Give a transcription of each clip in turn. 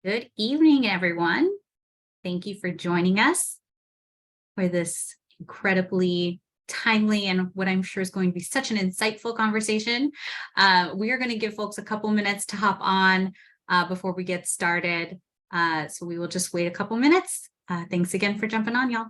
Good evening, everyone. Thank you for joining us for this incredibly timely and what I'm sure is going to be such an insightful conversation. We are going to give folks a couple minutes to hop on before we get started. So we will just wait a couple minutes. Thanks again for jumping on, y'all.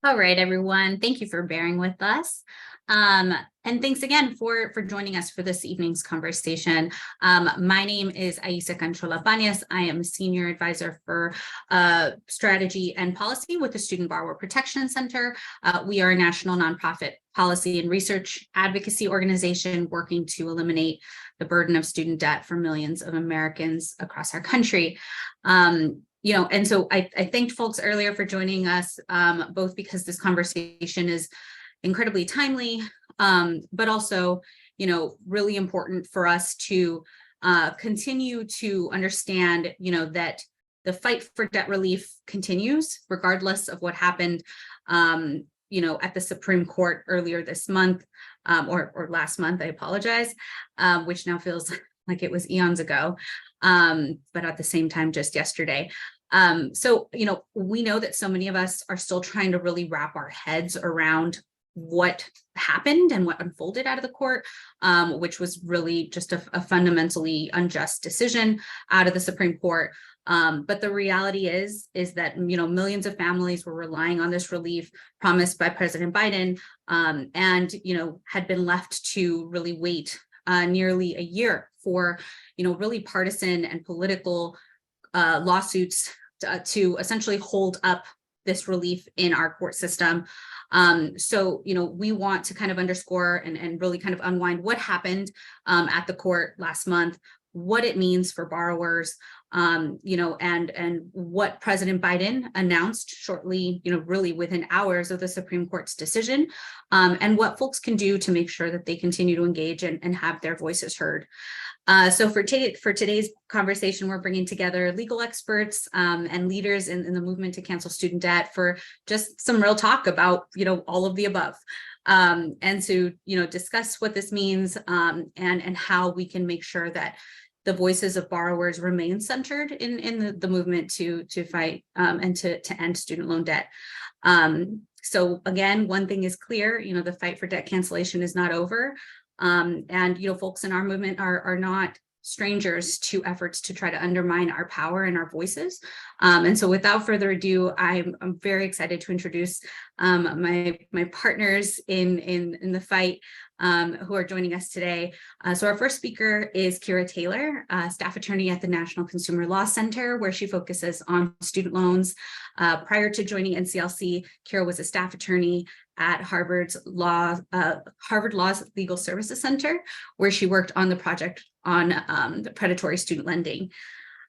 All right, everyone. Thank you for bearing with us. And thanks again for joining us for this evening's conversation. My name is Aissa Canchola Banez. I am a senior advisor for strategy and policy with the Student Borrower Protection Center. We are a national nonprofit policy and research advocacy organization working to eliminate the burden of student debt for millions of Americans across our country. And so I thanked folks earlier for joining us, both because this conversation is incredibly timely, but also, really important for us to continue to understand, that the fight for debt relief continues, regardless of what happened, at the Supreme Court earlier this month, or last month, I apologize, which now feels like it was eons ago, but at the same time, just yesterday. So, we know that so many of us are still trying to really wrap our heads around what happened and what unfolded out of the court, which was really just a fundamentally unjust decision out of the Supreme Court. But the reality is that, millions of families were relying on this relief promised by President Biden, and, had been left to really wait nearly a year for, really partisan and political lawsuits to essentially hold up this relief in our court system. So, we want to kind of underscore and really kind of unwind what happened at the court last month, what it means for borrowers, and what President Biden announced shortly, really within hours of the Supreme Court's decision, and what folks can do to make sure that they continue to engage and have their voices heard. So for today's conversation, we're bringing together legal experts and leaders in the movement to cancel student debt for just some real talk about, all of the above. And to, discuss what this means and how we can make sure that the voices of borrowers remain centered in the movement to fight and to end student loan debt. So again, one thing is clear, the fight for debt cancellation is not over. And, folks in our movement are not strangers to efforts to try to undermine our power and our voices. And so without further ado, I'm very excited to introduce my partners in the fight who are joining us today. So our first speaker is Kyra Taylor, staff attorney at the National Consumer Law Center, where she focuses on student loans. Prior to joining NCLC, Kyra was a staff attorney at Harvard Law's Legal Services Center, where she worked on the project on the predatory student lending.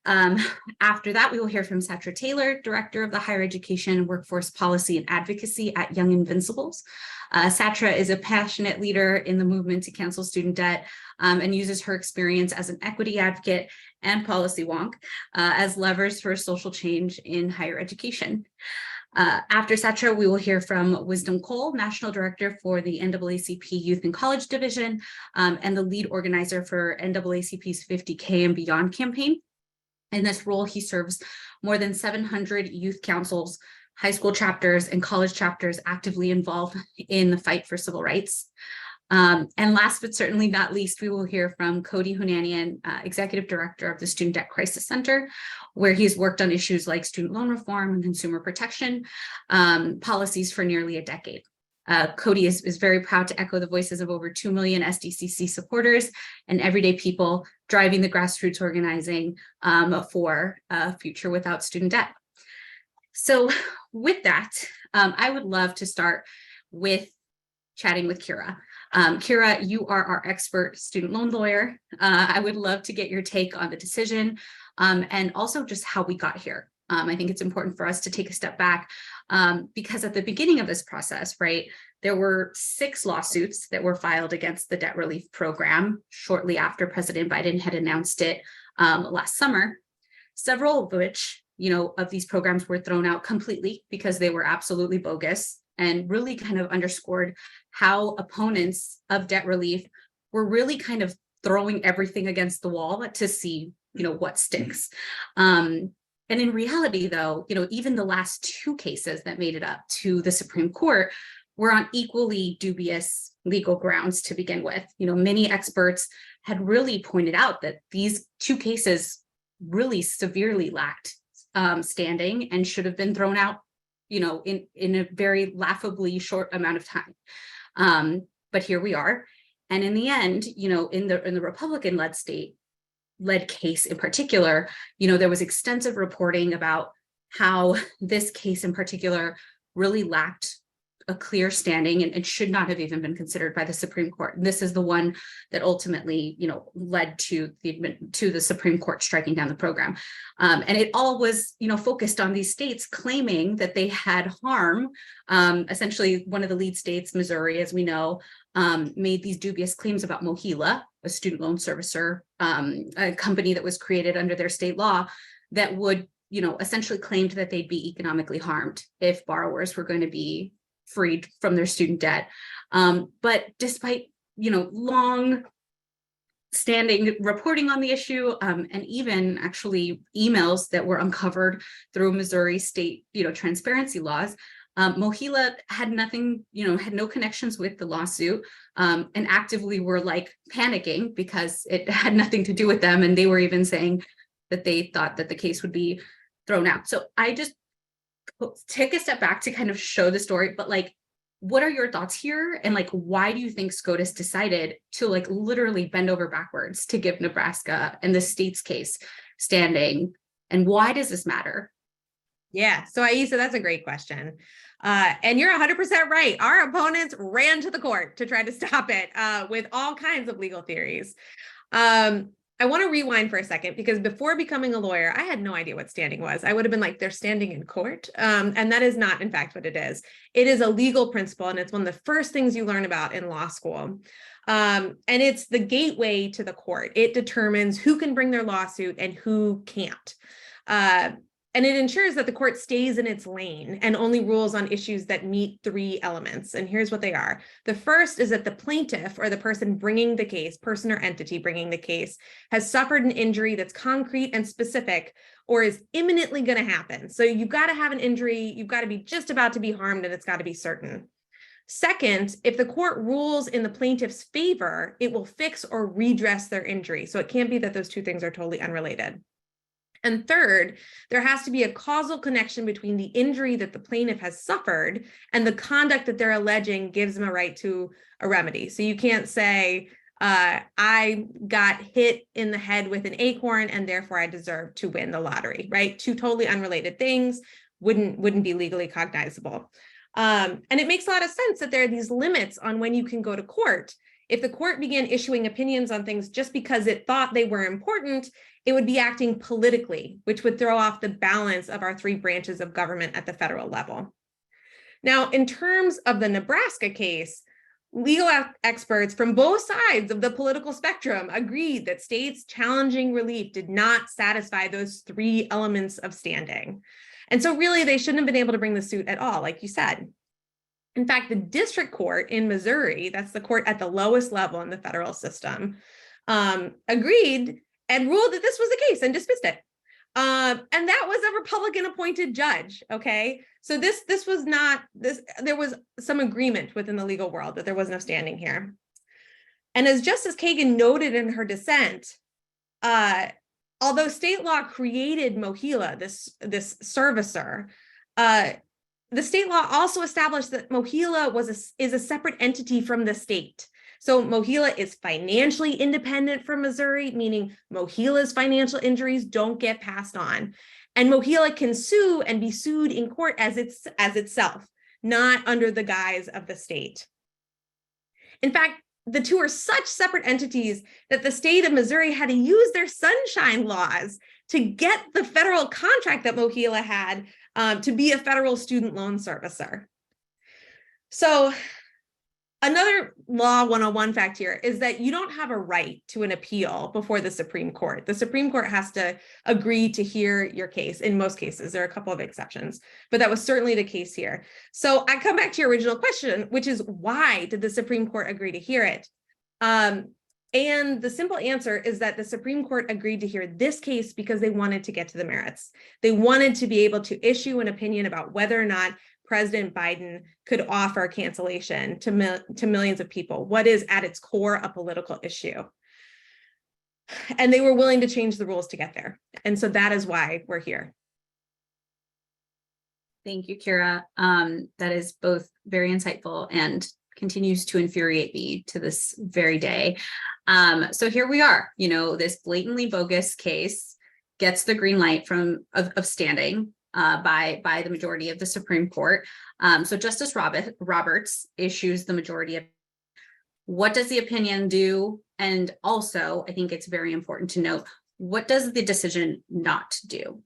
After that, we will hear from Satra Taylor, Director of the Higher Education, Workforce Policy and Advocacy at Young Invincibles. Satra is a passionate leader in the movement to cancel student debt and uses her experience as an equity advocate and policy wonk as levers for social change in higher education. After Satra, we will hear from Wisdom Cole, National Director for the NAACP Youth and College Division and the lead organizer for NAACP's 50K and Beyond campaign. In this role, he serves more than 700 youth councils, high school chapters, and college chapters actively involved in the fight for civil rights. And last but certainly not least, we will hear from Cody Hounanian, Executive Director of the Student Debt Crisis Center, where he's worked on issues like student loan reform and consumer protection policies for nearly a decade. Cody is very proud to echo the voices of over 2 million SDCC supporters and everyday people driving the grassroots organizing for a future without student debt. So with that, I would love to start with chatting with Kyra. Kyra, you are our expert student loan lawyer. I would love to get your take on the decision and also just how we got here. I think it's important for us to take a step back because at the beginning of this process, right, there were 6 lawsuits that were filed against the debt relief program shortly after President Biden had announced it last summer, several of which, of these programs were thrown out completely because they were absolutely bogus and really kind of underscored how opponents of debt relief were really kind of throwing everything against the wall to see, what sticks. And in reality, though, even the last 2 cases that made it up to the Supreme Court were on equally dubious legal grounds to begin with. Many experts had really pointed out that these 2 cases really severely lacked standing and should have been thrown out, in a very laughably short amount of time. But here we are. And in the end, in the Republican-led state-led case in particular, there was extensive reporting about how this case in particular really lacked a clear standing and should not have even been considered by the Supreme Court. And this is the one that ultimately, led to the Supreme Court striking down the program. And it all was, focused on these states claiming that they had harm. Essentially, one of the lead states, Missouri, as we know, made these dubious claims about Mohila, a student loan servicer, a company that was created under their state law that would, essentially claimed that they'd be economically harmed if borrowers were going to be freed from their student debt. But despite, long standing reporting on the issue and even actually emails that were uncovered through Missouri state, transparency laws, Mohila had nothing, had no connections with the lawsuit and actively were like panicking because it had nothing to do with them. And they were even saying that they thought that the case would be thrown out. So I just take a step back to kind of show the story, but what are your thoughts here? And why do you think SCOTUS decided to literally bend over backwards to give Nebraska and the state's case standing? And why does this matter? Yeah. So Aissa, that's a great question. And you're 100% right. Our opponents ran to the court to try to stop it with all kinds of legal theories. I want to rewind for a second because before becoming a lawyer, I had no idea what standing was. I would have been like, they're standing in court. And that is not, in fact, what it is. It is a legal principle, and it's one of the first things you learn about in law school. And it's the gateway to the court. It determines who can bring their lawsuit and who can't. And it ensures that the court stays in its lane and only rules on issues that meet 3 elements. And here's what they are. The first is that the plaintiff or the person bringing the case, person or entity bringing the case, has suffered an injury that's concrete and specific or is imminently going to happen. So you've got to have an injury, you've got to be just about to be harmed, and it's got to be certain. Second, if the court rules in the plaintiff's favor, it will fix or redress their injury. So it can't be that those two things are totally unrelated. And third, there has to be a causal connection between the injury that the plaintiff has suffered and the conduct that they're alleging gives them a right to a remedy. So you can't say, I got hit in the head with an acorn and therefore I deserve to win the lottery, right? Two totally unrelated things wouldn't be legally cognizable. And it makes a lot of sense that there are these limits on when you can go to court. If the court began issuing opinions on things just because it thought they were important, it would be acting politically, which would throw off the balance of our three branches of government at the federal level. Now, in terms of the Nebraska case, legal experts from both sides of the political spectrum agreed that states challenging relief did not satisfy those three elements of standing. And so really, they shouldn't have been able to bring the suit at all, like you said. In fact, the district court in Missouri, that's the court at the lowest level in the federal system, agreed and ruled that this was the case and dismissed it. And that was a Republican appointed judge, okay? So this was not, there was some agreement within the legal world that there was no standing here. And as Justice Kagan noted in her dissent, although state law created MOHELA, this servicer, the state law also established that MOHELA is a separate entity from the state. So MOHELA is financially independent from Missouri, meaning MOHELA's financial injuries don't get passed on. And MOHELA can sue and be sued in court as itself, not under the guise of the state. In fact, the two are such separate entities that the state of Missouri had to use their sunshine laws to get the federal contract that MOHELA had to be a federal student loan servicer. So another law 101 fact here is that you don't have a right to an appeal before the Supreme Court. The Supreme Court has to agree to hear your case. In most cases, there are a couple of exceptions, but that was certainly the case here. So I come back to your original question, which is why did the Supreme Court agree to hear it? And the simple answer is that the Supreme Court agreed to hear this case because they wanted to get to the merits. They wanted to be able to issue an opinion about whether or not President Biden could offer cancellation to millions of people, what is at its core a political issue. And they were willing to change the rules to get there. And so that is why we're here. Thank you, Kyra. That is both very insightful and continues to infuriate me to this very day. So here we are, this blatantly bogus case gets the green light of standing by the majority of the Supreme Court. So Justice Roberts issues the majority of. What does the opinion do? And also, I think it's very important to note, what does the decision not do?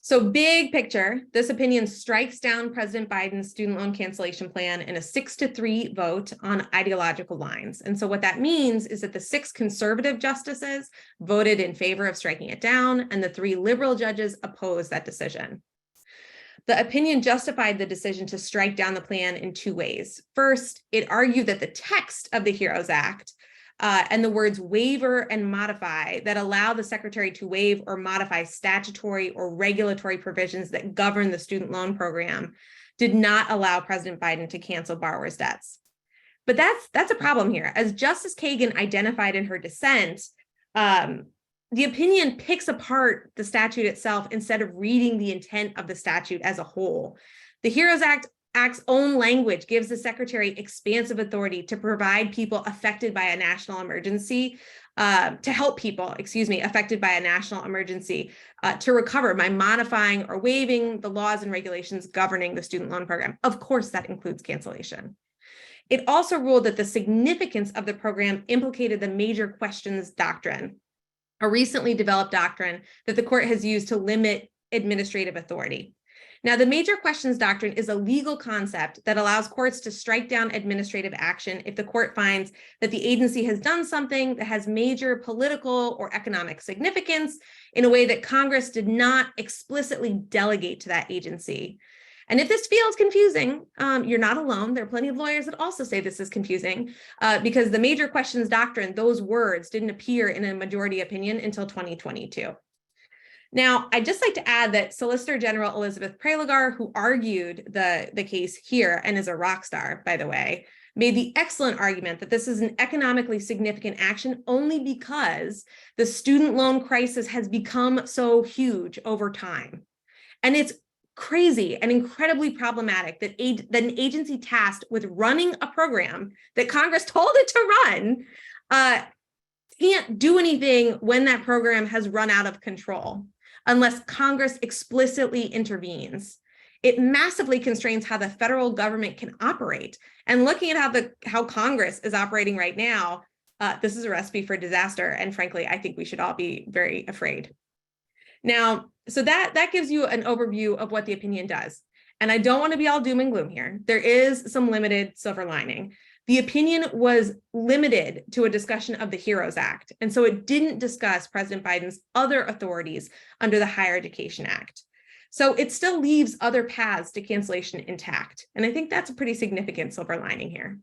So big picture, this opinion strikes down President Biden's student loan cancellation plan in a 6-3 vote on ideological lines. And so what that means is that the 6 conservative justices voted in favor of striking it down, and the 3 liberal judges opposed that decision. The opinion justified the decision to strike down the plan in 2 ways. First, it argued that the text of the HEROES Act and the words waiver and modify that allow the secretary to waive or modify statutory or regulatory provisions that govern the student loan program did not allow President Biden to cancel borrowers' debts. But that's a problem here. As Justice Kagan identified in her dissent, the opinion picks apart the statute itself instead of reading the intent of the statute as a whole. The HEROES Act's own language gives the secretary expansive authority to provide people affected by a national emergency, to help people, affected by a national emergency to recover by modifying or waiving the laws and regulations governing the student loan program. Of course, that includes cancellation. It also ruled that the significance of the program implicated the major questions doctrine, a recently developed doctrine that the court has used to limit administrative authority. Now, the major questions doctrine is a legal concept that allows courts to strike down administrative action if the court finds that the agency has done something that has major political or economic significance in a way that Congress did not explicitly delegate to that agency. And if this feels confusing, you're not alone. There are plenty of lawyers that also say this is confusing because the major questions doctrine, those words didn't appear in a majority opinion until 2022. Now, I'd just like to add that Solicitor General Elizabeth Prelogar, who argued the case here and is a rock star, by the way, made the excellent argument that this is an economically significant action only because the student loan crisis has become so huge over time. And it's crazy and incredibly problematic that an agency tasked with running a program that Congress told it to run can't do anything when that program has run out of control unless Congress explicitly intervenes. It massively constrains how the federal government can operate. And looking at how Congress is operating right now, this is a recipe for disaster. And frankly, I think we should all be very afraid. Now, so that gives you an overview of what the opinion does. And I don't want to be all doom and gloom here. There is some limited silver lining. The opinion was limited to a discussion of the HEROES Act. And so it didn't discuss President Biden's other authorities under the Higher Education Act. So it still leaves other paths to cancellation intact. And I think that's a pretty significant silver lining here.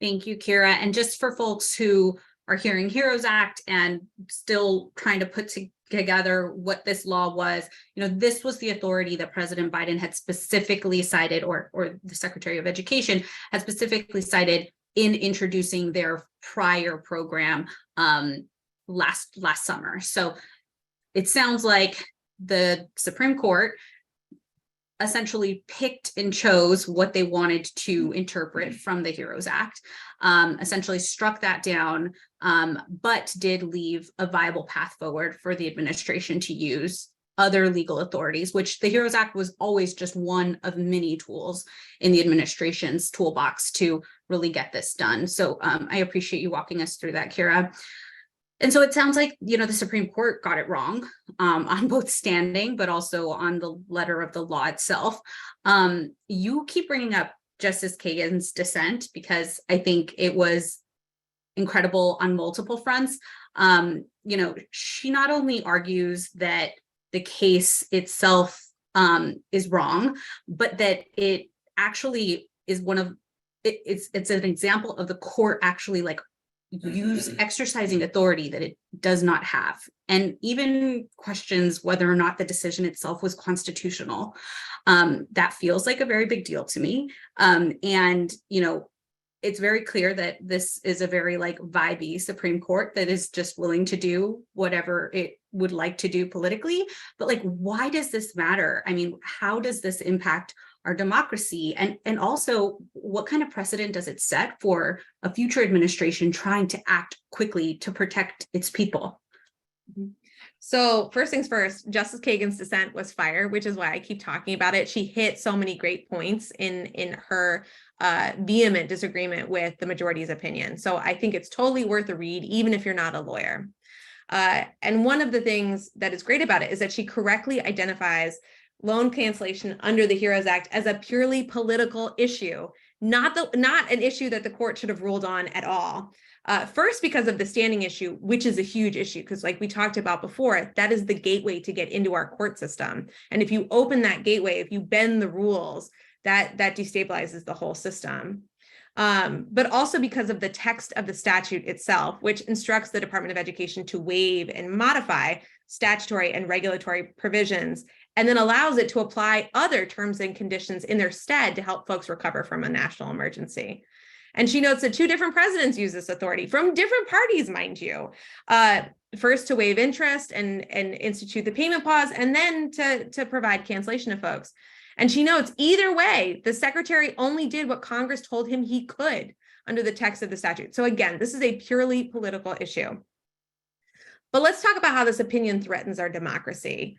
Thank you, Kyra. And just for folks who are hearing HEROES Act and still trying to put together what this law was, this was the authority that President Biden had specifically cited, or the Secretary of Education had specifically cited in introducing their prior program last summer. So it sounds like the Supreme Court essentially picked and chose what they wanted to interpret from the HEROES Act, essentially struck that down, but did leave a viable path forward for the administration to use other legal authorities, which the HEROES Act was always just one of many tools in the administration's toolbox to really get this done. So I appreciate you walking us through that, Kyra. And so it sounds like, the Supreme Court got it wrong on both standing, but also on the letter of the law itself. You keep bringing up Justice Kagan's dissent because I think it was incredible on multiple fronts. She not only argues that the case itself is wrong, but that it actually is it's an example of the court actually exercising authority that it does not have, and even questions whether or not the decision itself was constitutional. That feels like a very big deal to me. And it's very clear that this is a very vibey Supreme Court that is just willing to do whatever it would like to do politically. But why does this matter? I mean, how does this impact our democracy? And also, what kind of precedent does it set for a future administration trying to act quickly to protect its people? So first things first, Justice Kagan's dissent was fire, which is why I keep talking about it. She hit so many great points in her vehement disagreement with the majority's opinion. So I think it's totally worth a read, even if you're not a lawyer. And one of the things that is great about it is that she correctly identifies loan cancellation under the HEROES Act as a purely political issue, not an issue that the court should have ruled on at all. First, because of the standing issue, which is a huge issue, because like we talked about before, that is the gateway to get into our court system. And if you open that gateway, if you bend the rules, that destabilizes the whole system. But also because of the text of the statute itself, which instructs the Department of Education to waive and modify statutory and regulatory provisions, and then allows it to apply other terms and conditions in their stead to help folks recover from a national emergency. And she notes that 2 different presidents use this authority from different parties, mind you, first to waive interest and institute the payment pause, and then to provide cancellation to folks. And she notes either way, the secretary only did what Congress told him he could under the text of the statute. So again, this is a purely political issue. But let's talk about how this opinion threatens our democracy.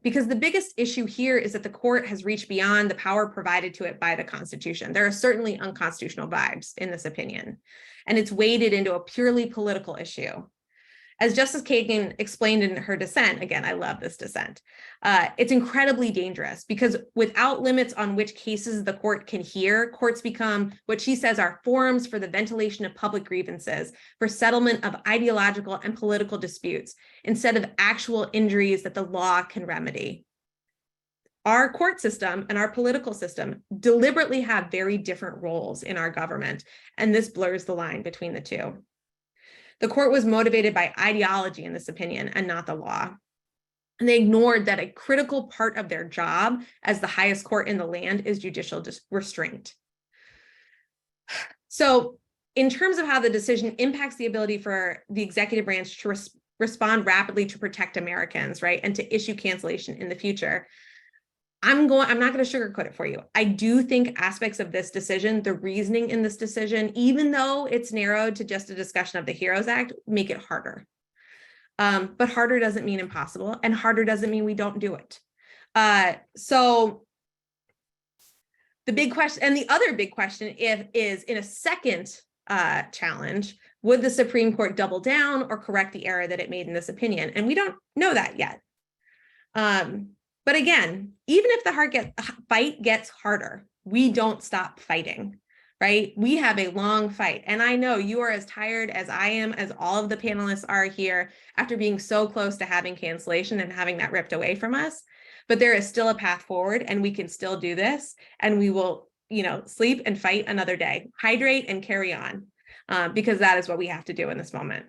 Because the biggest issue here is that the court has reached beyond the power provided to it by the Constitution. There are certainly unconstitutional vibes in this opinion, and it's waded into a purely political issue. As Justice Kagan explained in her dissent, again, I love this dissent, it's incredibly dangerous because without limits on which cases the court can hear, courts become what she says are forums for the ventilation of public grievances, for settlement of ideological and political disputes, instead of actual injuries that the law can remedy. Our court system and our political system deliberately have very different roles in our government, and this blurs the line between the two. The court was motivated by ideology in this opinion and not the law. And they ignored that a critical part of their job as the highest court in the land is judicial restraint. So in terms of how the decision impacts the ability for the executive branch to respond rapidly to protect Americans, right, and to issue cancellation in the future, I'm not going to sugarcoat it for you. I do think aspects of this decision, the reasoning in this decision, even though it's narrowed to just a discussion of the HEROES Act, make it harder. But harder doesn't mean impossible, and harder doesn't mean we don't do it. So the big question, and the other big question is in a second challenge, would the Supreme Court double down or correct the error that it made in this opinion? And we don't know that yet. But again, even if the fight gets harder, we don't stop fighting, right? We have a long fight. And I know you are as tired as I am, as all of the panelists are here after being so close to having cancellation and having that ripped away from us. But there is still a path forward, and we can still do this. And we will, sleep and fight another day, hydrate and carry on, because that is what we have to do in this moment.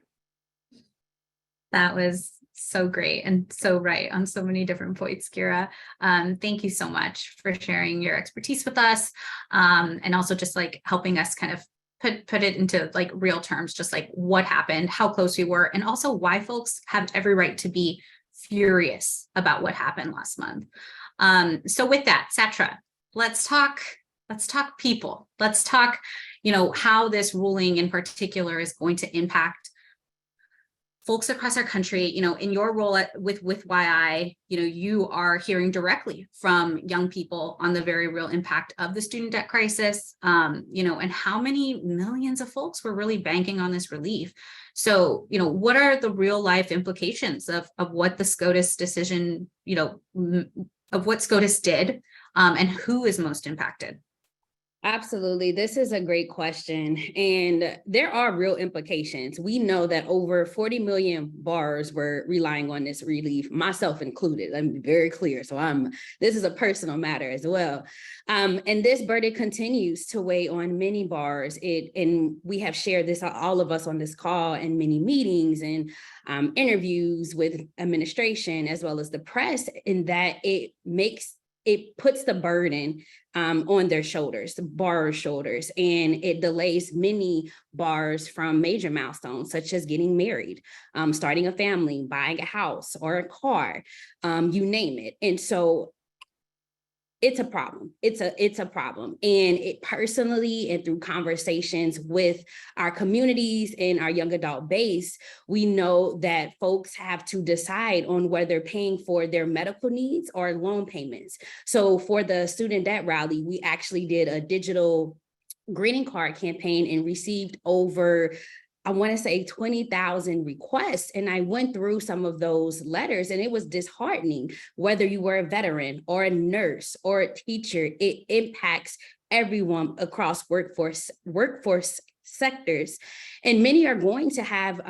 That was so great and so right on so many different points, Kyra. Thank you so much for sharing your expertise with us, and also just like helping us kind of put it into like real terms, just like what happened, how close we were, and also why folks have every right to be furious about what happened last month. So with that, Satra, let's talk people. Let's talk, how this ruling in particular is going to impact folks across our country. In your role with YI, you are hearing directly from young people on the very real impact of the student debt crisis, and how many millions of folks were really banking on this relief. So, what are the real life implications of what the SCOTUS decision, of what SCOTUS did, and who is most impacted? Absolutely. This is a great question. And there are real implications. We know that over 40 million borrowers were relying on this relief, myself included. I'm very clear. So this is a personal matter as well. And this burden continues to weigh on many borrowers. And we have shared this, all of us on this call, in many meetings and interviews with administration as well as the press, in that it puts the burden on their shoulders, the borrower's shoulders, and it delays many borrowers from major milestones, such as getting married, starting a family, buying a house or a car, you name it. And so it's a problem. It's a problem. And it personally, and through conversations with our communities and our young adult base, we know that folks have to decide on whether they're paying for their medical needs or loan payments. So for the student debt rally, we actually did a digital greeting card campaign and received over, I want to say, 20,000 requests. And I went through some of those letters, and it was disheartening. Whether you were a veteran or a nurse or a teacher, it impacts everyone across workforce sectors. And many are going to have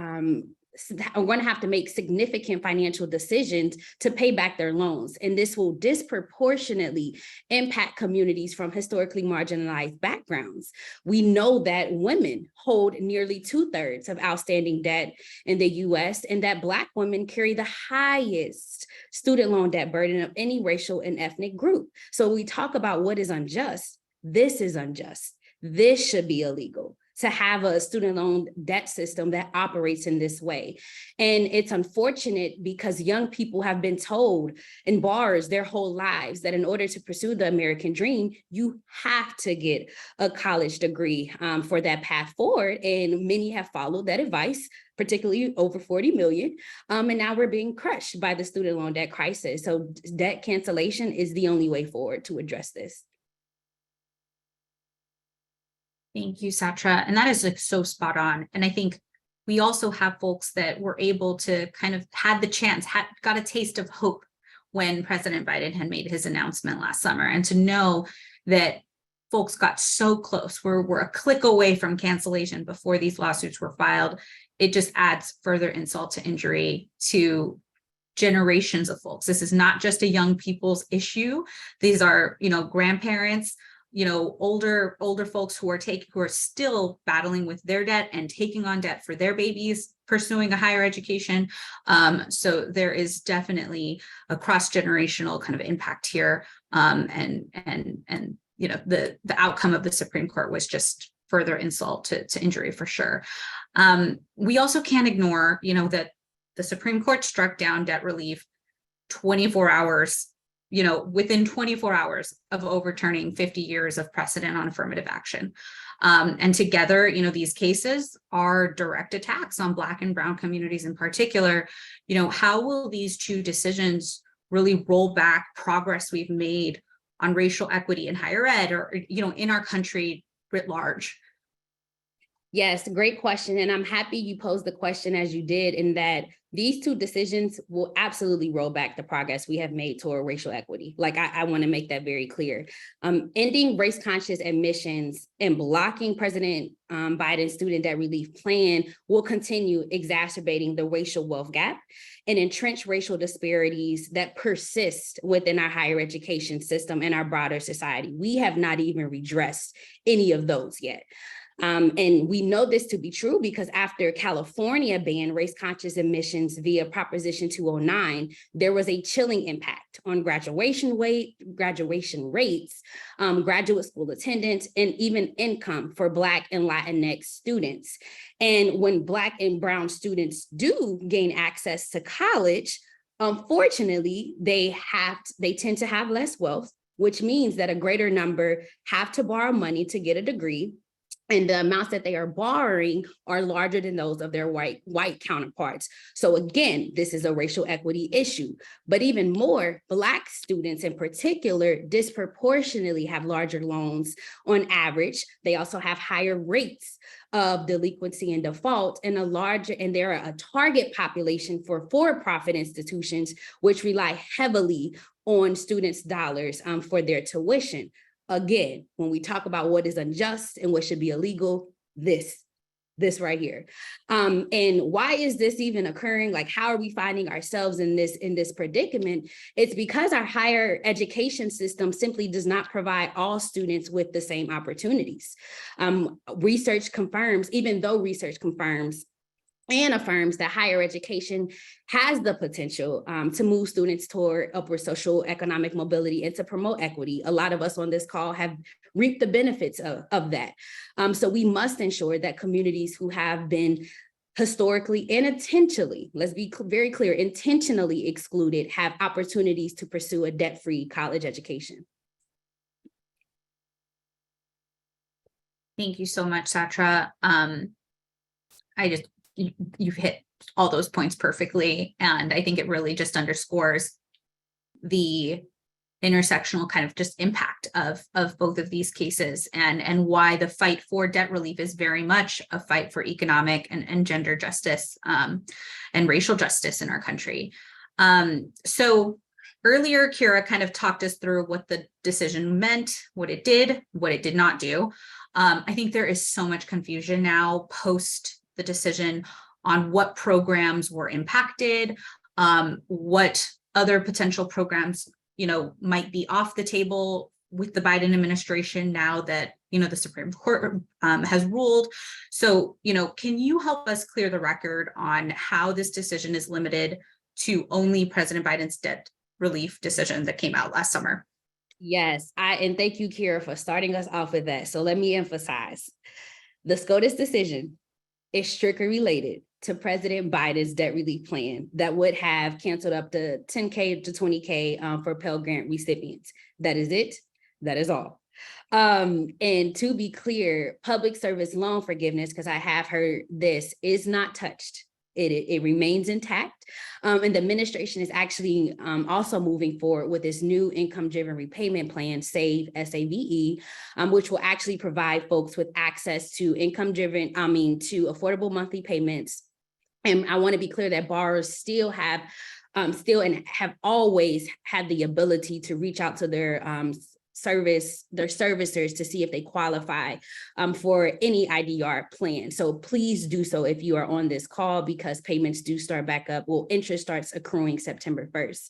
to make significant financial decisions to pay back their loans. And this will disproportionately impact communities from historically marginalized backgrounds. We know that women hold nearly 2/3 of outstanding debt in the US, and that Black women carry the highest student loan debt burden of any racial and ethnic group. So we talk about what is unjust. This is unjust. This should be illegal, to have a student loan debt system that operates in this way. And it's unfortunate because young people have been told, and borrowers their whole lives, that in order to pursue the American dream, you have to get a college degree for that path forward. And many have followed that advice, particularly over 40 million. And now we're being crushed by the student loan debt crisis. So debt cancellation is the only way forward to address this. Thank you, Satra. And that is like so spot on. And I think we also have folks that were able to kind of had the chance, got a taste of hope when President Biden had made his announcement last summer. And to know that folks got so close, we're a click away from cancellation before these lawsuits were filed, it just adds further insult to injury to generations of folks. This is not just a young people's issue. These are, grandparents, older folks who are still battling with their debt and taking on debt for their babies pursuing a higher education. So there is definitely a cross-generational kind of impact here. And the outcome of the Supreme Court was just further insult to injury for sure. We also can't ignore, that the Supreme Court struck down debt relief 24 hours, within 24 hours of overturning 50 years of precedent on affirmative action. And together, these cases are direct attacks on Black and Brown communities in particular. How will these two decisions really roll back progress we've made on racial equity in higher ed or, in our country writ large? Yes, great question. And I'm happy you posed the question as you did, in that these two decisions will absolutely roll back the progress we have made toward racial equity. Like, I want to make that very clear. Ending race-conscious admissions and blocking President Biden's student debt relief plan will continue exacerbating the racial wealth gap and entrench racial disparities that persist within our higher education system and our broader society. We have not even redressed any of those yet. And we know this to be true because after California banned race-conscious admissions via Proposition 209, there was a chilling impact on graduation rates, graduate school attendance, and even income for Black and Latinx students. And when Black and Brown students do gain access to college, unfortunately, they tend to have less wealth, which means that a greater number have to borrow money to get a degree. And the amounts that they are borrowing are larger than those of their white counterparts. So again, this is a racial equity issue. But even more, Black students in particular disproportionately have larger loans on average. They also have higher rates of delinquency and default, and they're a target population for for-profit institutions, which rely heavily on students' dollars for their tuition. Again, when we talk about what is unjust and what should be illegal, this right here. And why is this even occurring? Like, how are we finding ourselves in this predicament? It's because our higher education system simply does not provide all students with the same opportunities. Research confirms, even though research confirms and affirms that higher education has the potential to move students toward upward social economic mobility and to promote equity. A lot of us on this call have reaped the benefits of that. So we must ensure that communities who have been historically and intentionally, let's be very clear, intentionally excluded, have opportunities to pursue a debt-free college education. Thank you so much, Satra. You've hit all those points perfectly. And I think it really just underscores the intersectional kind of just impact of both of these cases and why the fight for debt relief is very much a fight for economic and gender justice and racial justice in our country. So earlier, Kyra kind of talked us through what the decision meant, what it did not do. I think there is so much confusion now post the decision on what programs were impacted, what other potential programs, might be off the table with the Biden administration now that, the Supreme Court has ruled. So, can you help us clear the record on how this decision is limited to only President Biden's debt relief decision that came out last summer? Yes, and thank you, Kyra, for starting us off with that. So let me emphasize, the SCOTUS decision is strictly related to President Biden's debt relief plan that would have canceled up to $10K to $20K for Pell Grant recipients. That is it. That is all. And to be clear, public service loan forgiveness, because I have heard this, is not touched. It remains intact. And the administration is actually also moving forward with this new income-driven repayment plan, SAVE, S-A-V-E, which will actually provide folks with access to to affordable monthly payments. And I want to be clear that borrowers still have always had the ability to reach out to their their servicers to see if they qualify for any IDR plan. So please do so if you are on this call, because payments do start back up. Well, interest starts accruing September 1st.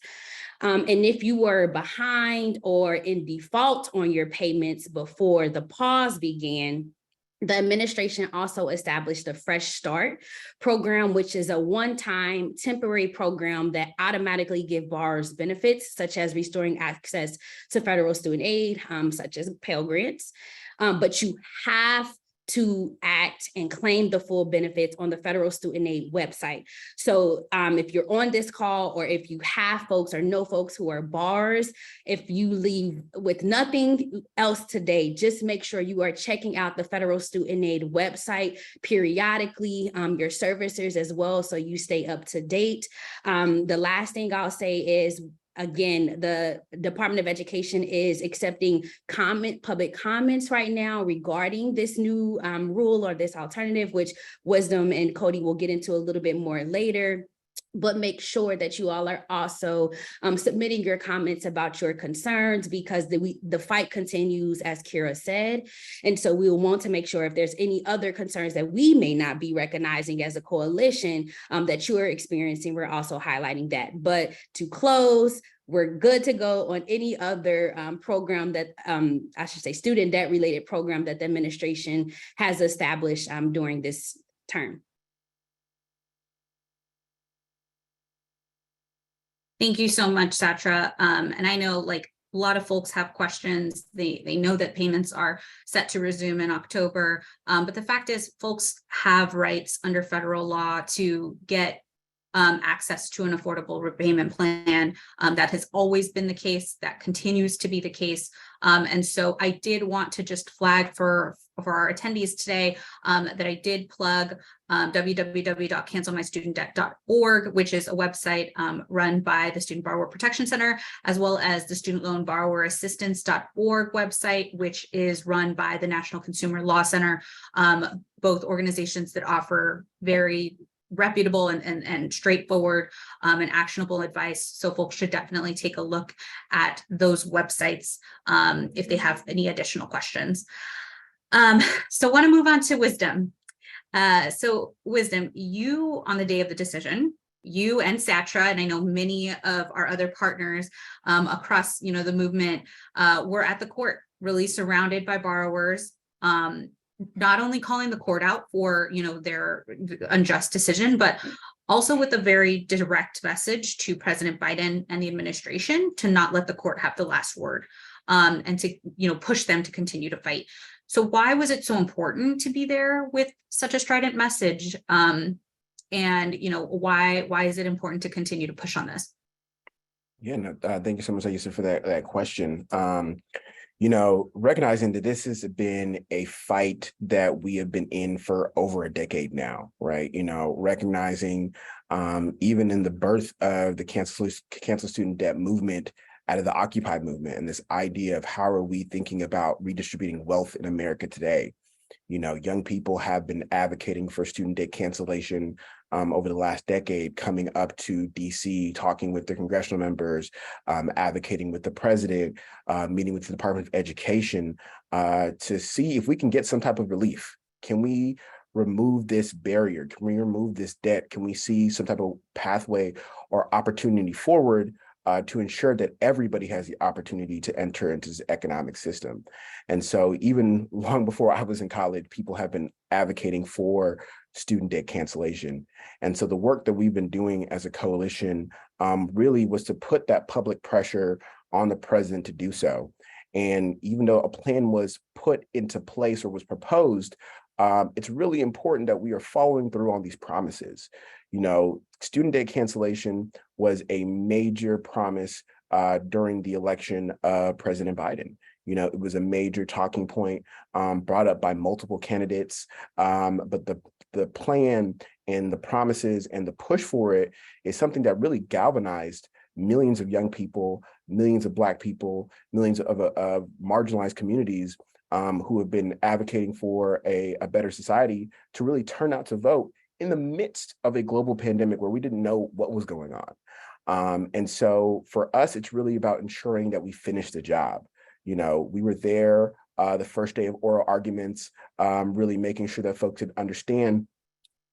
And if you were behind or in default on your payments before the pause began, the administration also established a Fresh Start program, which is a one-time temporary program that automatically give borrowers benefits, such as restoring access to federal student aid, such as Pell Grants. But you have to act and claim the full benefits on the federal student aid website. So if you're on this call, or if you have folks or know folks who are borrowers, if you leave with nothing else today, just make sure you are checking out the federal student aid website periodically, your servicers as well, so you stay up to date. The last thing I'll say is, again, the Department of Education is accepting public comments right now regarding this new rule or this alternative, which Wisdom and Cody will get into a little bit more later. But make sure that you all are also submitting your comments about your concerns, because the fight continues, as Kyra said. And so we will want to make sure if there's any other concerns that we may not be recognizing as a coalition that you are experiencing, we're also highlighting that. But to close, we're good to go on any other program that, I should say, student debt related program that the administration has established during this term. Thank you so much, Satra. And I know like a lot of folks have questions. They know that payments are set to resume in October. But the fact is, folks have rights under federal law to get access to an affordable repayment plan. That has always been the case. That continues to be the case. And so I did want to just flag for our attendees today that I did plug www.cancelmystudentdebt.org, which is a website run by the Student Borrower Protection Center, as well as the Student Loan Borrower Assistance.org website, which is run by the National Consumer Law Center, both organizations that offer very reputable and straightforward and actionable advice. So folks should definitely take a look at those websites if they have any additional questions. So want to move on to Wisdom. So Wisdom, you on the day of the decision, you and Satra, and I know many of our other partners across the movement were at the court, really surrounded by borrowers, not only calling the court out for their unjust decision, but also with a very direct message to President Biden and the administration to not let the court have the last word, and to push them to continue to fight. So why was it so important to be there with such a strident message? And why is it important to continue to push on this? Yeah, no, thank you so much, Aissa, for that question. Recognizing that this has been a fight that we have been in for over a decade now, right? Recognizing even in the birth of the cancel student debt movement out of the Occupy movement, and this idea of how are we thinking about redistributing wealth in America today. Young people have been advocating for student debt cancellation over the last decade, coming up to DC, talking with their congressional members, advocating with the president, meeting with the Department of Education to see if we can get some type of relief. Can we remove this barrier? Can we remove this debt? Can we see some type of pathway or opportunity forward to ensure that everybody has the opportunity to enter into this economic system? And so even long before I was in college, people have been advocating for student debt cancellation. And so the work that we've been doing as a coalition really was to put that public pressure on the president to do so. And even though a plan was put into place or was proposed, it's really important that we are following through on these promises. Student debt cancellation was a major promise during the election of President Biden. It was a major talking point brought up by multiple candidates, but the plan and the promises and the push for it is something that really galvanized millions of young people, millions of Black people, millions of marginalized communities who have been advocating for a better society to really turn out to vote in the midst of a global pandemic where we didn't know what was going on. And so for us, it's really about ensuring that we finish the job. We were there the first day of oral arguments, really making sure that folks could understand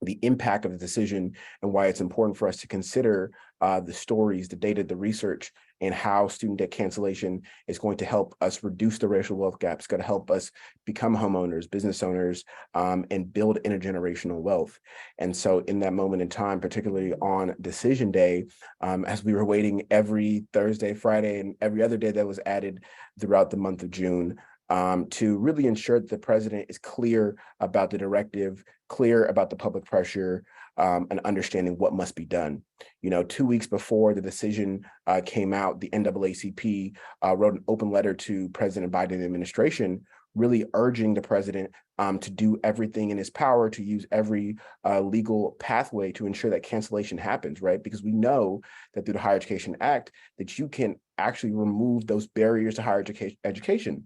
the impact of the decision and why it's important for us to consider the stories, the data, the research, and how student debt cancellation is going to help us reduce the racial wealth gap. It's going to help us become homeowners, business owners, and build intergenerational wealth. And so in that moment in time, particularly on decision day, as we were waiting every Thursday, Friday, and every other day that was added throughout the month of June, to really ensure that the president is clear about the directive, clear about the public pressure, and understanding what must be done. 2 weeks before the decision came out, the NAACP wrote an open letter to President Biden administration, really urging the president to do everything in his power to use every legal pathway to ensure that cancellation happens, right? Because we know that through the Higher Education Act, that you can actually remove those barriers to higher education.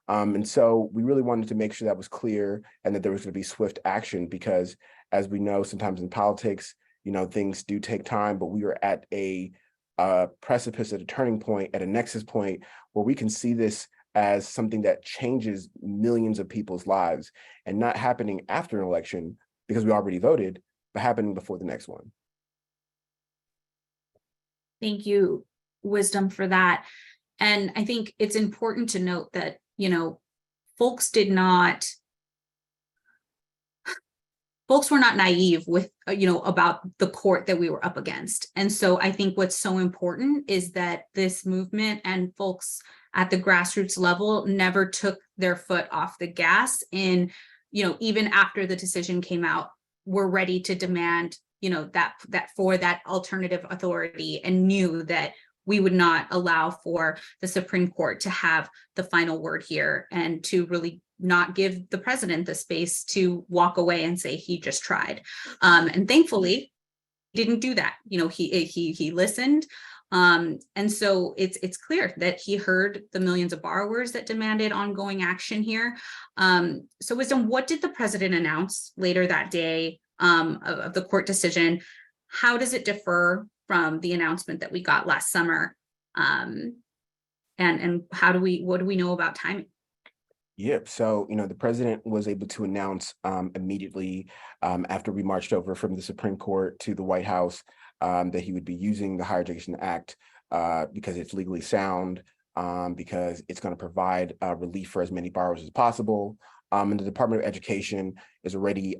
And so we really wanted to make sure that was clear and that there was going to be swift action, because as we know, sometimes in politics, things do take time, but we are at a precipice, at a turning point, at a nexus point where we can see this as something that changes millions of people's lives, and not happening after an election because we already voted, but happening before the next one. Thank you, Wisdom, for that. And I think it's important to note that folks were not naive with, about the court that we were up against. And so I think what's so important is that this movement and folks at the grassroots level never took their foot off the gas. And, even after the decision came out, we're ready to demand, that for that alternative authority, and knew that we would not allow for the Supreme Court to have the final word here, and to really not give the president the space to walk away and say he just tried. And thankfully, he didn't do that. He listened. And so it's clear that he heard the millions of borrowers that demanded ongoing action here. So Wisdom, what did the president announce later that day of the court decision? How does it differ from the announcement that we got last summer? And what do we know about timing? Yep. So, the president was able to announce immediately after we marched over from the Supreme Court to the White House that he would be using the Higher Education Act because it's legally sound, because it's going to provide relief for as many borrowers as possible. And the Department of Education is already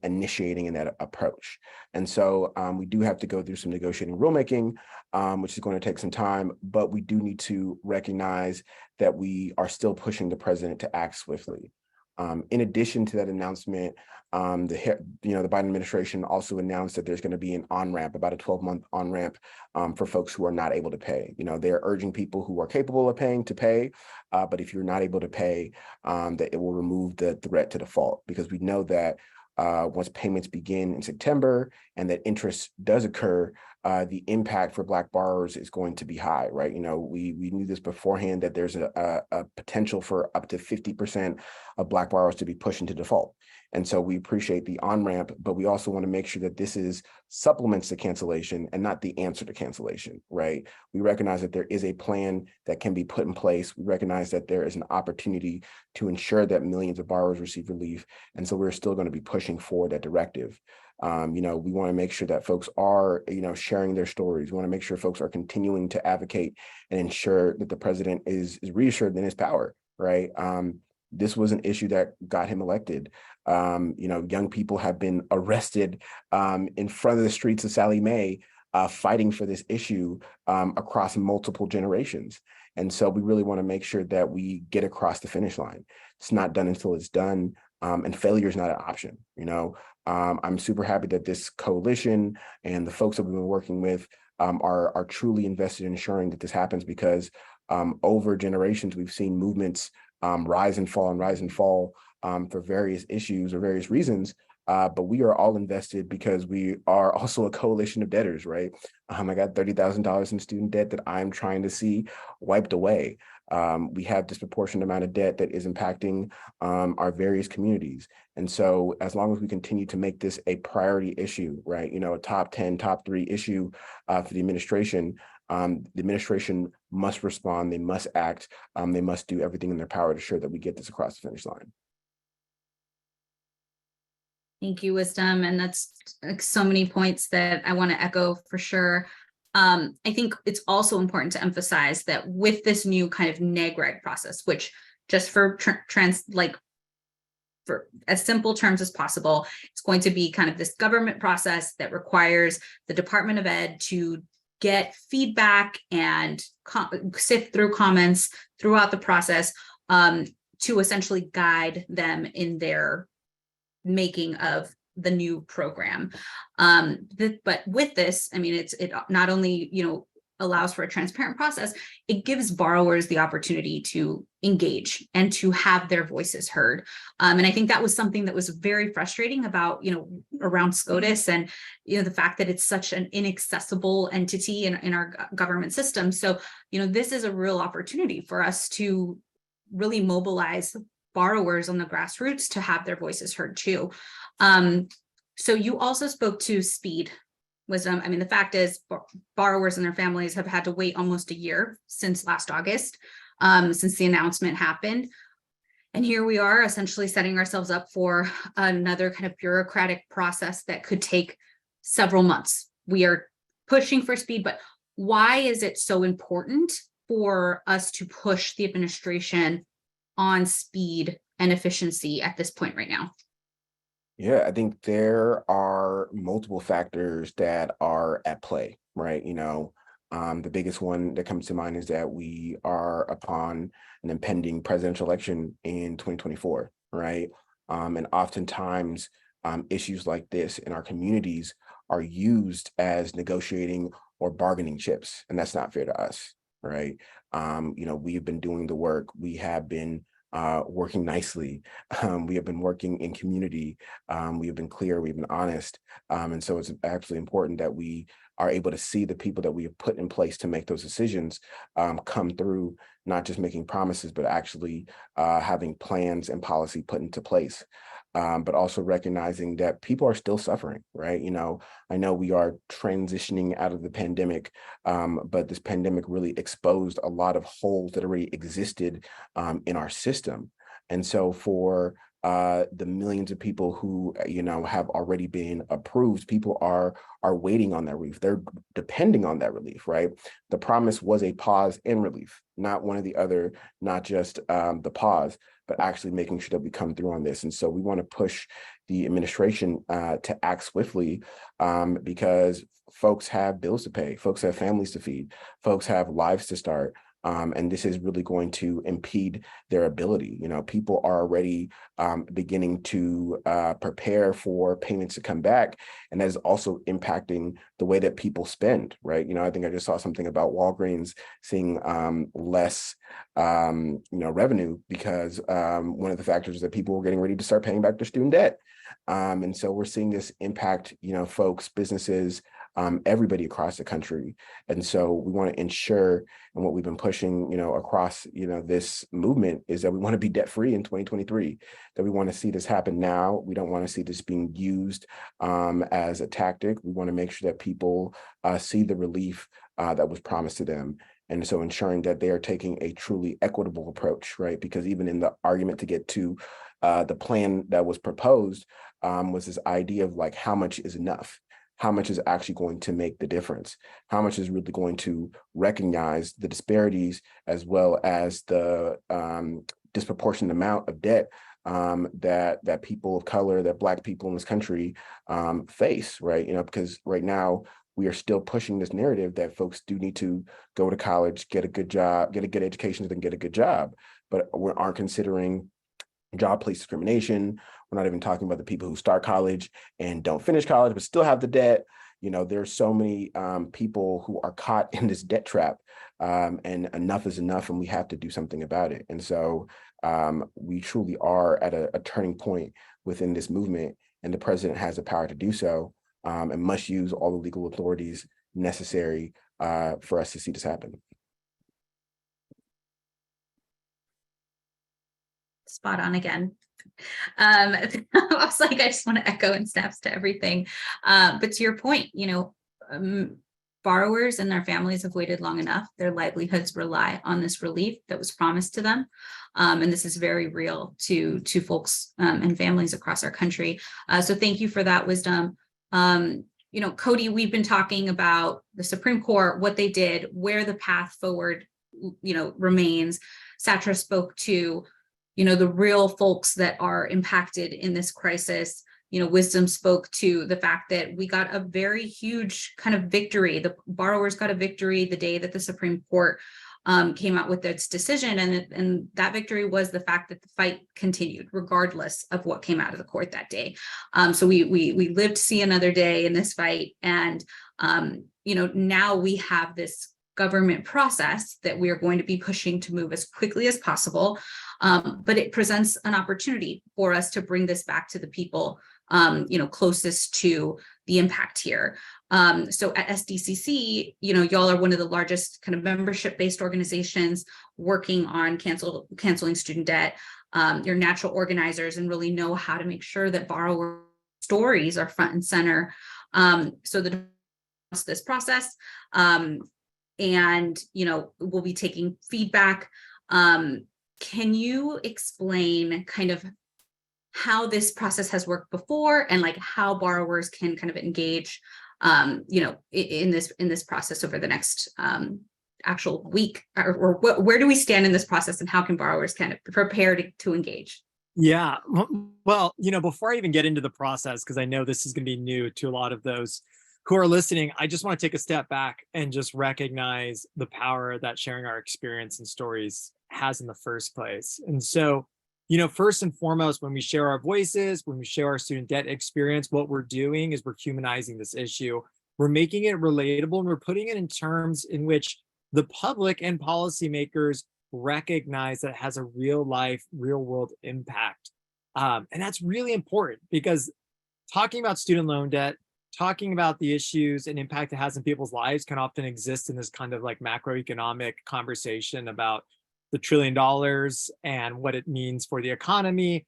initiating in that approach. And so we do have to go through some negotiating rulemaking, which is going to take some time, but we do need to recognize that we are still pushing the president to act swiftly. In addition to that announcement, the Biden administration also announced that there's going to be an on-ramp, about a 12-month on-ramp for folks who are not able to pay. They're urging people who are capable of paying to pay, but if you're not able to pay, that it will remove the threat to default, because we know that once payments begin in September and that interest does occur, the impact for Black borrowers is going to be high, right? We knew this beforehand, that there's a potential for up to 50% of Black borrowers to be pushed into default. And so we appreciate the on-ramp, but we also want to make sure that this is supplements to cancellation and not the answer to cancellation, right? We recognize that there is a plan that can be put in place. We recognize that there is an opportunity to ensure that millions of borrowers receive relief. And so we're still going to be pushing for that directive. We want to make sure that folks are, sharing their stories. We want to make sure folks are continuing to advocate and ensure that the president is reassured in his power, right? This was an issue that got him elected. Young people have been arrested in front of the streets of Sallie Mae, fighting for this issue across multiple generations. And so we really want to make sure that we get across the finish line. It's not done until it's done, and failure is not an option. I'm super happy that this coalition and the folks that we've been working with are truly invested in ensuring that this happens, because over generations, we've seen movements rise and fall for various issues or various reasons. But we are all invested because we are also a coalition of debtors, right? I got $30,000 in student debt that I'm trying to see wiped away. We have disproportionate amount of debt that is impacting our various communities. And so as long as we continue to make this a priority issue, right, a top 10, top 3 issue for the administration, the administration must respond, they must act, they must do everything in their power to ensure that we get this across the finish line. Thank you, Wisdom. And that's like so many points that I want to echo for sure. I think it's also important to emphasize that with this new kind of neg-reg process, which just for for as simple terms as possible, it's going to be kind of this government process that requires the Department of Ed to get feedback and sift through comments throughout the process to essentially guide them in their making of the new program. But with this, I mean, it not only, allows for a transparent process, it gives borrowers the opportunity to engage and to have their voices heard. And I think that was something that was very frustrating about, around SCOTUS and, the fact that it's such an inaccessible entity in our government system. So, this is a real opportunity for us to really mobilize borrowers on the grassroots to have their voices heard too. So you also spoke to speed, Wisdom. I mean, the fact is borrowers and their families have had to wait almost a year since last August, since the announcement happened. And here we are essentially setting ourselves up for another kind of bureaucratic process that could take several months. We are pushing for speed, but why is it so important for us to push the administration on speed and efficiency at this point right now? Yeah, I think there are multiple factors that are at play, right? The biggest one that comes to mind is that we are upon an impending presidential election in 2024, right? And oftentimes issues like this in our communities are used as negotiating or bargaining chips, and that's not fair to us, right? We've been doing the work. We have been working nicely. We have been working in community. We have been clear, we've been honest. And so it's absolutely important that we are able to see the people that we have put in place to make those decisions come through, not just making promises, but actually having plans and policy put into place. But also recognizing that people are still suffering, right? I know we are transitioning out of the pandemic, but this pandemic really exposed a lot of holes that already existed in our system. And so for the millions of people who, have already been approved, people are waiting on that relief. They're depending on that relief, right? The promise was a pause and relief, not one or the other, not just the pause, but actually making sure that we come through on this. And so we want to push the administration to act swiftly because folks have bills to pay, folks have families to feed, folks have lives to start. And this is really going to impede their ability. People are already beginning to prepare for payments to come back. And that is also impacting the way that people spend, right? I think I just saw something about Walgreens seeing less, revenue because one of the factors is that people were getting ready to start paying back their student debt. And so we're seeing this impact, folks, businesses, everybody across the country. And so we want to ensure, and what we've been pushing, across, this movement is that we want to be debt free in 2023, that we want to see this happen now. We don't want to see this being used as a tactic. We want to make sure that people see the relief that was promised to them. And so ensuring that they are taking a truly equitable approach, right? Because even in the argument to get to the plan that was proposed was this idea of like, how much is enough? How much is actually going to make the difference? How much is really going to recognize the disparities as well as the disproportionate amount of debt that people of color, that Black people in this country face, right? Because right now we are still pushing this narrative that folks do need to go to college, get a good job, get a good education, so they can get a good job, but we aren't considering job place discrimination. We're not even talking about the people who start college and don't finish college, but still have the debt. There's so many people who are caught in this debt trap, and enough is enough, and we have to do something about it. And so we truly are at a turning point within this movement, and the president has the power to do so, and must use all the legal authorities necessary for us to see this happen. Spot on again. I was like, I just want to echo and snaps to everything. But to your point, Borrowers and their families have waited long enough. Their livelihoods rely on this relief that was promised to them. And this is very real to folks and families across our country. So thank you for that wisdom. Cody, we've been talking about the Supreme Court, what they did, where the path forward, remains. Satra spoke to, the real folks that are impacted in this crisis. Wisdom spoke to the fact that we got a very huge kind of victory. The borrowers got a victory the day that the Supreme Court came out with its decision. And that victory was the fact that the fight continued regardless of what came out of the court that day. So we lived to see another day in this fight. And, now we have this government process that we are going to be pushing to move as quickly as possible. But it presents an opportunity for us to bring this back to the people closest to the impact here. So at SDCC, y'all are one of the largest kind of membership-based organizations working on canceling student debt. You're natural organizers and really know how to make sure that borrower stories are front and center. So this process, and we'll be taking feedback. Can you explain kind of how this process has worked before and like how borrowers can kind of engage, in this process over the next actual week, or where do we stand in this process and how can borrowers kind of prepare to engage? Yeah, well, before I even get into the process, because I know this is going to be new to a lot of those who are listening, I just want to take a step back and just recognize the power that sharing our experience and stories has in the first place. And so, first and foremost, when we share our voices, when we share our student debt experience, what we're doing is we're humanizing this issue. We're making it relatable and we're putting it in terms in which the public and policymakers recognize that it has a real life, real world impact. And that's really important because talking about student loan debt, talking about the issues and impact it has in people's lives can often exist in this kind of like macroeconomic conversation about the $1 trillion and what it means for the economy,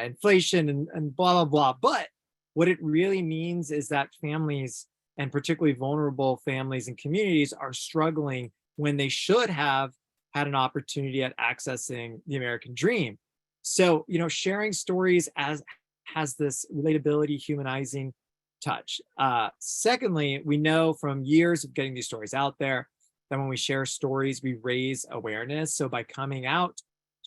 inflation and blah, blah, blah. But what it really means is that families, and particularly vulnerable families and communities, are struggling when they should have had an opportunity at accessing the American dream. So, sharing stories has this relatability, humanizing touch. Secondly, we know from years of getting these stories out there that when we share stories, we raise awareness. So by coming out,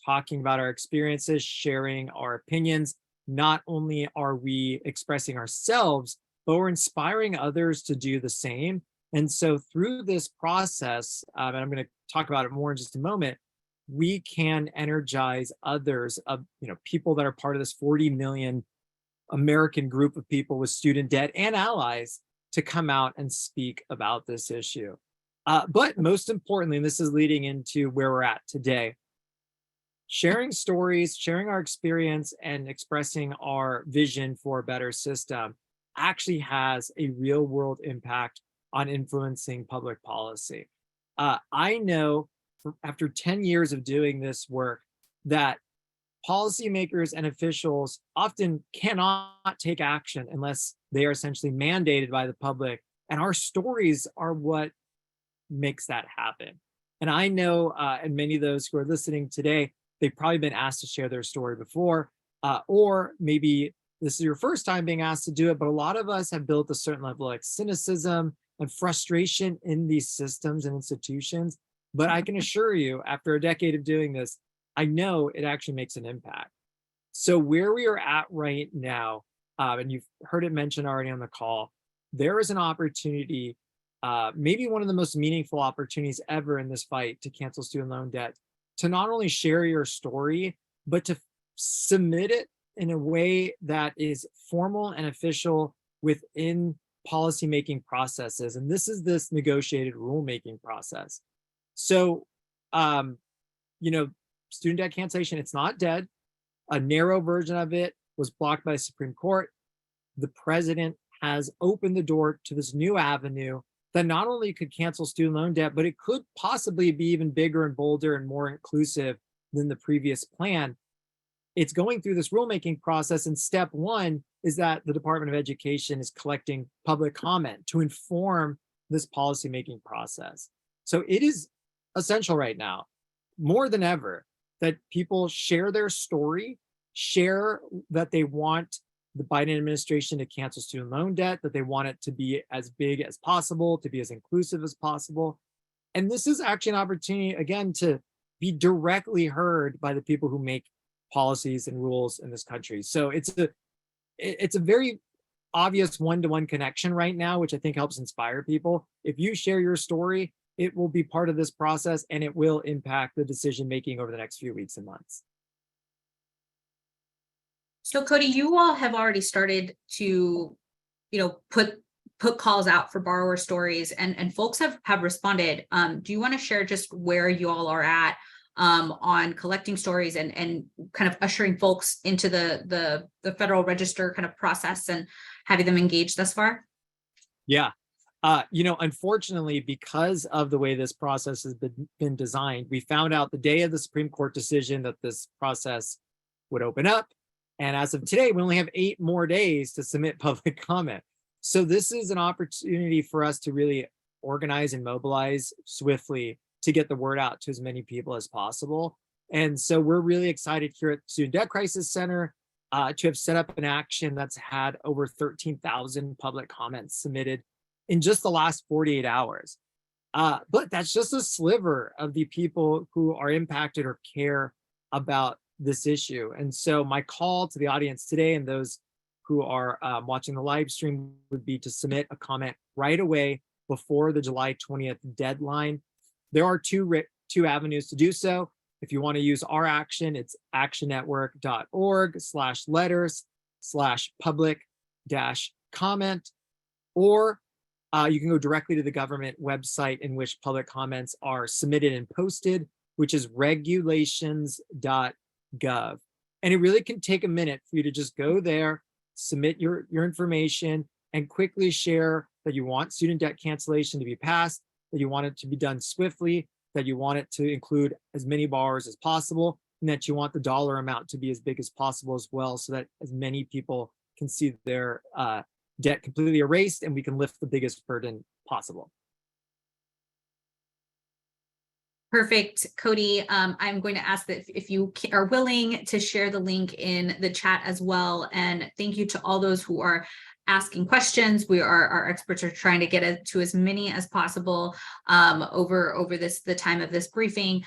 talking about our experiences, sharing our opinions, not only are we expressing ourselves, but we're inspiring others to do the same. And so through this process, and I'm going to talk about it more in just a moment, we can energize others, people that are part of this 40 million American group of people with student debt and allies to come out and speak about this issue. But most importantly, and this is leading into where we're at today, sharing stories, sharing our experience, and expressing our vision for a better system actually has a real world impact on influencing public policy. I know after 10 years of doing this work that policymakers and officials often cannot take action unless they are essentially mandated by the public. And our stories are what makes that happen. And I know, and many of those who are listening today, they've probably been asked to share their story before, or maybe this is your first time being asked to do it, but a lot of us have built a certain level of cynicism and frustration in these systems and institutions. But I can assure you, after a decade of doing this, I know it actually makes an impact. So where we are at right now, and you've heard it mentioned already on the call, there is an opportunity, maybe one of the most meaningful opportunities ever in this fight to cancel student loan debt, to not only share your story, but to submit it in a way that is formal and official within policymaking processes. And this is this negotiated rulemaking process. So, student debt cancellation, it's not dead. A narrow version of it was blocked by the Supreme Court. The president has opened the door to this new avenue that not only could cancel student loan debt, but it could possibly be even bigger and bolder and more inclusive than the previous plan. It's going through this rulemaking process, and step one is that the Department of Education is collecting public comment to inform this policymaking process. So it is essential right now, more than ever, that people share their story, share that they want the Biden administration to cancel student loan debt, that they want it to be as big as possible, to be as inclusive as possible. And this is actually an opportunity, again, to be directly heard by the people who make policies and rules in this country. So it's a very obvious one-to-one connection right now, which I think helps inspire people. If you share your story, it will be part of this process and it will impact the decision making over the next few weeks and months. So Cody, you all have already started to, put calls out for borrower stories, and folks have responded. Do you want to share just where you all are at on collecting stories and kind of ushering folks into the Federal Register kind of process and having them engaged thus far? Yeah. Unfortunately, because of the way this process has been designed, we found out the day of the Supreme Court decision that this process would open up. And as of today, we only have 8 more days to submit public comment. So this is an opportunity for us to really organize and mobilize swiftly to get the word out to as many people as possible. And so we're really excited here at the Student Debt Crisis Center to have set up an action that's had over 13,000 public comments submitted in just the last 48 hours. But that's just a sliver of the people who are impacted or care about this issue. And so my call to the audience today and those who are watching the live stream would be to submit a comment right away before the July 20th deadline. There are two avenues to do so. If you want to use our action, it's actionnetwork.org/letters/public-comment, or you can go directly to the government website in which public comments are submitted and posted, which is regulations.gov. And it really can take a minute for you to just go there, submit your information, and quickly share that you want student debt cancellation to be passed, that you want it to be done swiftly, that you want it to include as many borrowers as possible, and that you want the dollar amount to be as big as possible as well, so that as many people can see their debt completely erased and we can lift the biggest burden possible. Perfect, Cody. I'm going to ask that if you are willing to share the link in the chat as well. And thank you to all those who are asking questions. Our experts are trying to get to as many as possible over the time of this briefing.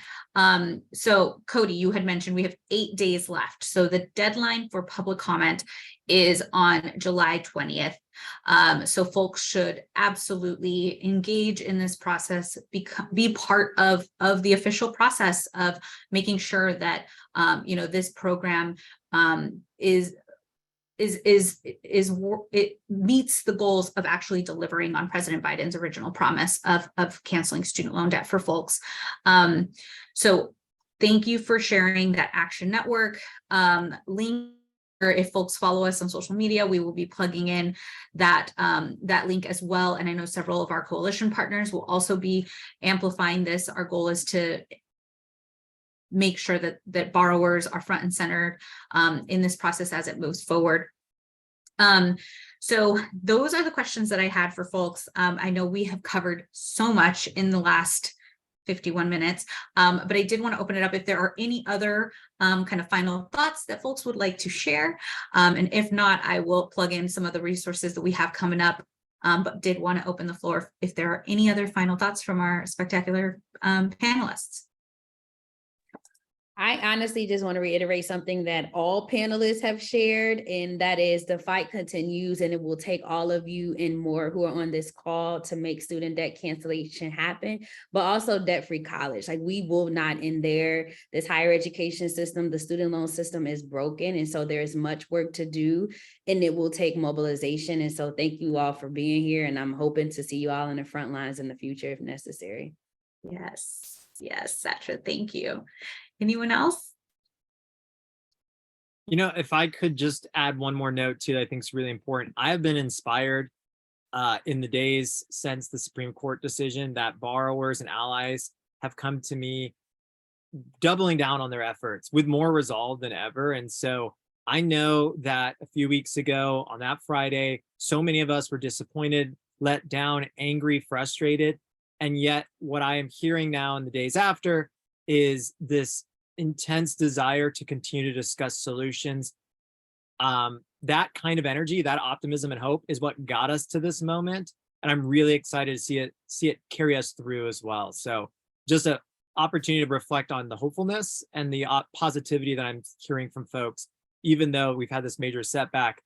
So Cody, you had mentioned we have 8 days left. So the deadline for public comment is on July 20th. So folks should absolutely engage in this process, be part of the official process of making sure that this program it meets the goals of actually delivering on President Biden's original promise of canceling student loan debt for folks. So thank you for sharing that Action Network link. Or if folks follow us on social media, we will be plugging in that link as well. And I know several of our coalition partners will also be amplifying this. Our goal is to make sure that borrowers are front and center in this process as it moves forward. So those are the questions that I had for folks. I know we have covered so much in the last 51 minutes, but I did want to open it up if there are any other kind of final thoughts that folks would like to share. And if not, I will plug in some of the resources that we have coming up, but did want to open the floor if there are any other final thoughts from our spectacular panelists. I honestly just want to reiterate something that all panelists have shared, and that is the fight continues, and it will take all of you and more who are on this call to make student debt cancellation happen, but also debt-free college. Like, we will not end there. This higher education system, the student loan system is broken, and so there's much work to do, and it will take mobilization. And so thank you all for being here, and I'm hoping to see you all in the front lines in the future if necessary. Yes, Satra, thank you. Anyone else? If I could just add one more note too, that I think is really important. I have been inspired in the days since the Supreme Court decision that borrowers and allies have come to me doubling down on their efforts with more resolve than ever. And so I know that a few weeks ago on that Friday, so many of us were disappointed let down, angry, frustrated. And yet what I am hearing now in the days after is this intense desire to continue to discuss solutions. That kind of energy, that optimism and hope is what got us to this moment. And I'm really excited to see it carry us through as well. So just an opportunity to reflect on the hopefulness and the positivity that I'm hearing from folks, even though we've had this major setback,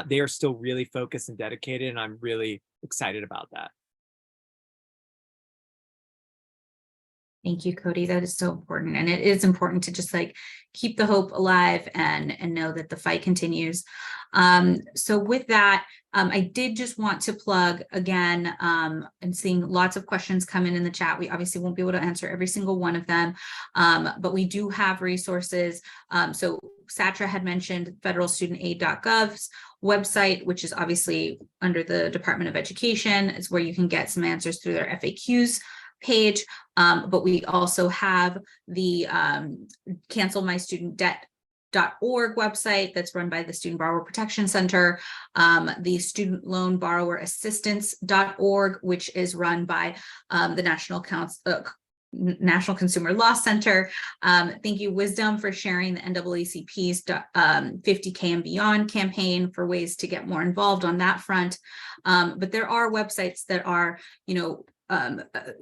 they are still really focused and dedicated. And I'm really excited about that. Thank you, Cody. That is so important. And it is important to just like keep the hope alive and know that the fight continues. So with that, I did just want to plug again, and seeing lots of questions come in the chat. We obviously won't be able to answer every single one of them, but we do have resources. So Satra had mentioned federalstudentaid.gov's website, which is obviously under the Department of Education. It's where you can get some answers through their FAQs page, but we also have the cancelmystudentdebt.org website that's run by the Student Borrower Protection Center, the Student Loan Borrower Assistance.org, which is run by the National Consumer Law Center. Thank you, Wisdom, for sharing the NAACP's 50K and Beyond campaign for ways to get more involved on that front. But there are websites that are,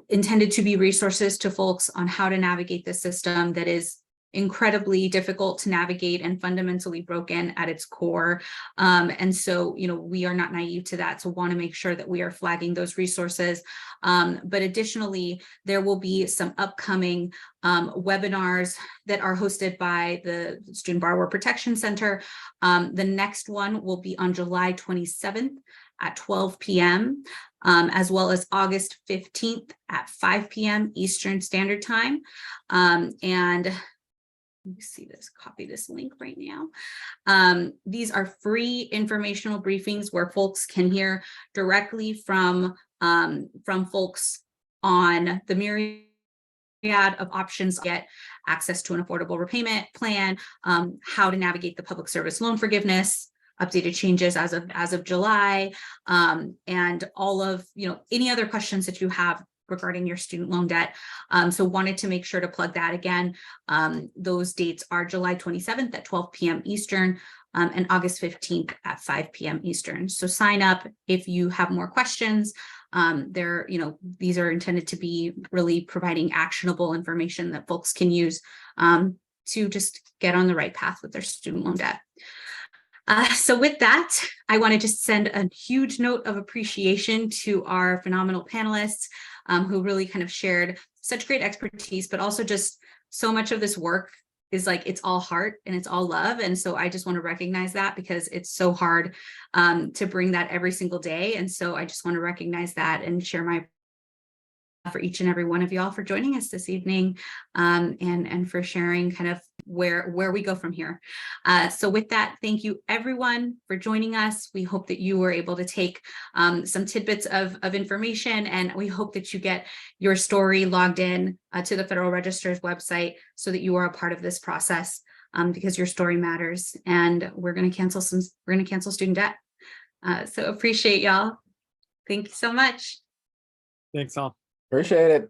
intended to be resources to folks on how to navigate the system that is incredibly difficult to navigate and fundamentally broken at its core. And so, we are not naive to that. So want to make sure that we are flagging those resources. But additionally, there will be some upcoming webinars that are hosted by the Student Borrower Protection Center. The next one will be on July 27th at 12 p.m., as well as August 15th at 5 p.m. Eastern Standard Time. And let me see this, copy this link right now. These are free informational briefings where folks can hear directly from folks on the myriad of options to get access to an affordable repayment plan, how to navigate the public service loan forgiveness, updated changes as of July, and all of any other questions that you have regarding your student loan debt. So wanted to make sure to plug that again. Those dates are July 27th at 12 p.m. Eastern and August 15th at 5 p.m. Eastern. So sign up if you have more questions. These are intended to be really providing actionable information that folks can use to just get on the right path with their student loan debt. So with that, I want to just send a huge note of appreciation to our phenomenal panelists who really kind of shared such great expertise, but also just so much of this work is like, it's all heart and it's all love. And so I just want to recognize that because it's so hard to bring that every single day. And so I just want to recognize that and share my for each and every one of y'all for joining us this evening and for sharing kind of where we go from here. So with that, thank you everyone for joining us. We hope that you were able to take some tidbits of information, and we hope that you get your story logged in to the Federal Register's website so that you are a part of this process because your story matters, and we're going to cancel student debt. So appreciate y'all. Thank you so much. Thanks all. Appreciate it.